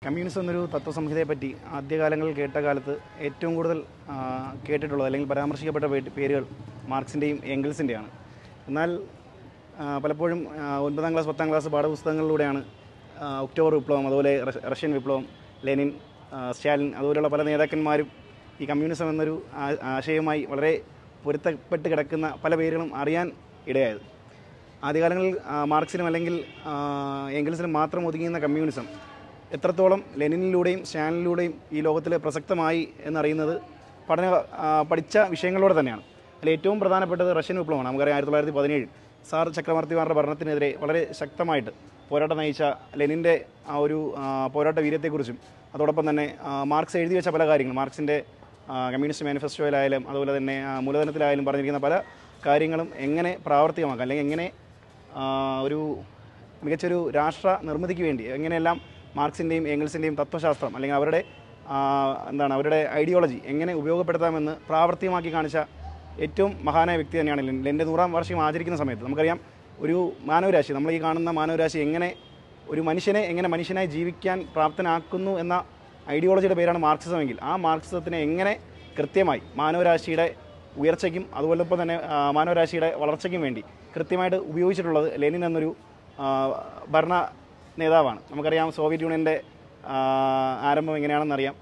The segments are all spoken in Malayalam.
കമ്മ്യൂണിസം എന്നൊരു തത്വസംഹിതയെപ്പറ്റി ആദ്യകാലങ്ങളിൽ കേട്ട കാലത്ത് ഏറ്റവും കൂടുതൽ കേട്ടിട്ടുള്ളത് അല്ലെങ്കിൽ പരാമർശിക്കപ്പെട്ട പേരുകൾ മാർക്സിൻ്റെയും എംഗൽസിൻ്റെയാണ്. എന്നാൽ പലപ്പോഴും 9ാം ക്ലാസ് 10ാം ക്ലാസ് പാഠപുസ്തകങ്ങളിലൂടെയാണ് ഒക്ടോബർ വിപ്ലവം, അതുപോലെ റഷ്യൻ വിപ്ലവം, ലെനിൻ, സ്റ്റാലിൻ അതുപോലെയുള്ള പല നേതാക്കന്മാരും ഈ കമ്മ്യൂണിസം എന്നൊരു ആശയവുമായി വളരെ പൊരുത്തപ്പെട്ട് കിടക്കുന്ന പല പേരുകളും അറിയാൻ ഇടയായത്. ആദ്യകാലങ്ങളിൽ മാർക്സിനും അല്ലെങ്കിൽ എംഗൽസിനും മാത്രം ഒതുങ്ങിയുന്ന കമ്മ്യൂണിസം എത്രത്തോളം ലെനിനിലൂടെയും സ്റ്റാലിനിലൂടെയും ഈ ലോകത്തിൽ പ്രസക്തമായി എന്നറിയുന്നത് പഠിച്ച വിഷയങ്ങളിലൂടെ തന്നെയാണ്. അതിൽ ഏറ്റവും പ്രധാനപ്പെട്ടത് റഷ്യൻ വിപ്ലവമാണ്. നമുക്കറിയാം 1917 സാർ ചക്രവർത്തിമാരുടെ ഭരണത്തിനെതിരെ വളരെ ശക്തമായിട്ട് പോരാട്ടം നയിച്ച ലെനിൻ്റെ ആ ഒരു പോരാട്ട വീര്യത്തെക്കുറിച്ചും അതോടൊപ്പം തന്നെ മാർക്സ് എഴുതി വെച്ച പല കാര്യങ്ങളും, മാർക്സിൻ്റെ കമ്മ്യൂണിസ്റ്റ് മാനിഫെസ്റ്റോയിലായാലും അതുപോലെ തന്നെ മൂലധനത്തിലായാലും പറഞ്ഞിരിക്കുന്ന പല കാര്യങ്ങളും എങ്ങനെ പ്രാവർത്തികമാക്കാം, അല്ലെങ്കിൽ എങ്ങനെ ഒരു മികച്ചൊരു രാഷ്ട്ര നിർമ്മിതിക്ക് വേണ്ടി എങ്ങനെയെല്ലാം മാർക്സിൻ്റെയും എംഗൽസിൻ്റെയും തത്വശാസ്ത്രം അല്ലെങ്കിൽ അവരുടെ ഐഡിയോളജി എങ്ങനെ ഉപയോഗപ്പെടുത്താമെന്ന് പ്രാവർത്തികമാക്കി കാണിച്ച ഏറ്റവും മഹാനായ വ്യക്തി തന്നെയാണ് ലെനിൻ. ലെനിൻ്റെ 100ാം വാർഷികം ആചരിക്കുന്ന സമയത്ത് നമുക്കറിയാം ഒരു മാനവരാശി, നമ്മൾ ഈ കാണുന്ന മാനവരാശി എങ്ങനെ ഒരു മനുഷ്യനെ എങ്ങനെ മനുഷ്യനായി ജീവിക്കാൻ പ്രാപ്തനാക്കുന്നു എന്ന ഐഡിയോളജിയുടെ പേരാണ് മാർക്സിസമെങ്കിൽ ആ മാർക്സിസത്തിനെ എങ്ങനെ കൃത്യമായി മാനവരാശിയുടെ ഉയർച്ചയ്ക്കും അതുപോലൊപ്പം തന്നെ മാനവരാശിയുടെ വളർച്ചയ്ക്കും വേണ്ടി കൃത്യമായിട്ട് ഉപയോഗിച്ചിട്ടുള്ളത് ലെനിൻ എന്നൊരു ഭരണ നേതാവാണ്. നമുക്കറിയാം സോവിയറ്റ് യൂണിയൻ്റെ ആരംഭം എങ്ങനെയാണെന്നറിയാം.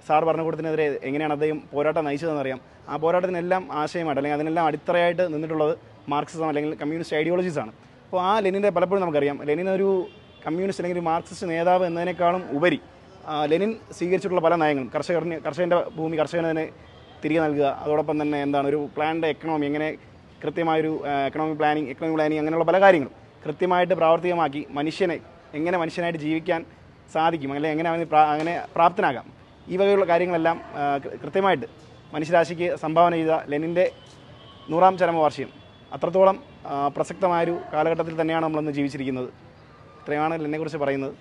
സാർ ഭരണകൂടത്തിനെതിരെ എങ്ങനെയാണ് അദ്ദേഹം പോരാട്ടം നയിച്ചതെന്നറിയാം. ആ പോരാട്ടത്തിനെല്ലാം ആശയമായിട്ട് അല്ലെങ്കിൽ അതിനെല്ലാം അടിത്തറയായിട്ട് നിന്നിട്ടുള്ളത് മാർക്സിസം അല്ലെങ്കിൽ കമ്മ്യൂണിസ്റ്റ് ഐഡിയോളജീസാണ്. അപ്പോൾ ആ ലെനിൻ്റെ പലപ്പോഴും നമുക്കറിയാം ലെനിൻ ഒരു കമ്മ്യൂണിസ്റ്റ് അല്ലെങ്കിൽ ഒരു മാർക്സിസ്റ്റ് നേതാവ് എന്നതിനേക്കാളും ഉപരി ലെനിൻ സ്വീകരിച്ചിട്ടുള്ള പല നയങ്ങളും കർഷകൻ്റെ ഭൂമി കർഷകന് തന്നെ തിരികെ നൽകുക, അതോടൊപ്പം തന്നെ ഒരു പ്ലാൻഡ് എക്കണോമി, എങ്ങനെ കൃത്യമായൊരു എക്കണോമിക് പ്ലാനിങ് അങ്ങനെയുള്ള പല കാര്യങ്ങളും കൃത്യമായിട്ട് പ്രാവർത്തികമാക്കി മനുഷ്യനെ എങ്ങനെ മനുഷ്യനായിട്ട് ജീവിക്കാൻ സാധിക്കും അല്ലെങ്കിൽ എങ്ങനെ അങ്ങനെ പ്രാപ്തനാകാം, ഈ വകയുള്ള കാര്യങ്ങളെല്ലാം കൃത്യമായിട്ട് മനുഷ്യരാശിക്ക് സംഭാവന ചെയ്ത ലെനിൻ്റെ 100ാം ചരമവാർഷികം അത്രത്തോളം പ്രസക്തമായൊരു കാലഘട്ടത്തിൽ തന്നെയാണ് നമ്മളിന്ന് ജീവിച്ചിരിക്കുന്നത്. ഇത്രയുമാണ് ലെനിനെക്കുറിച്ച് പറയുന്നത്.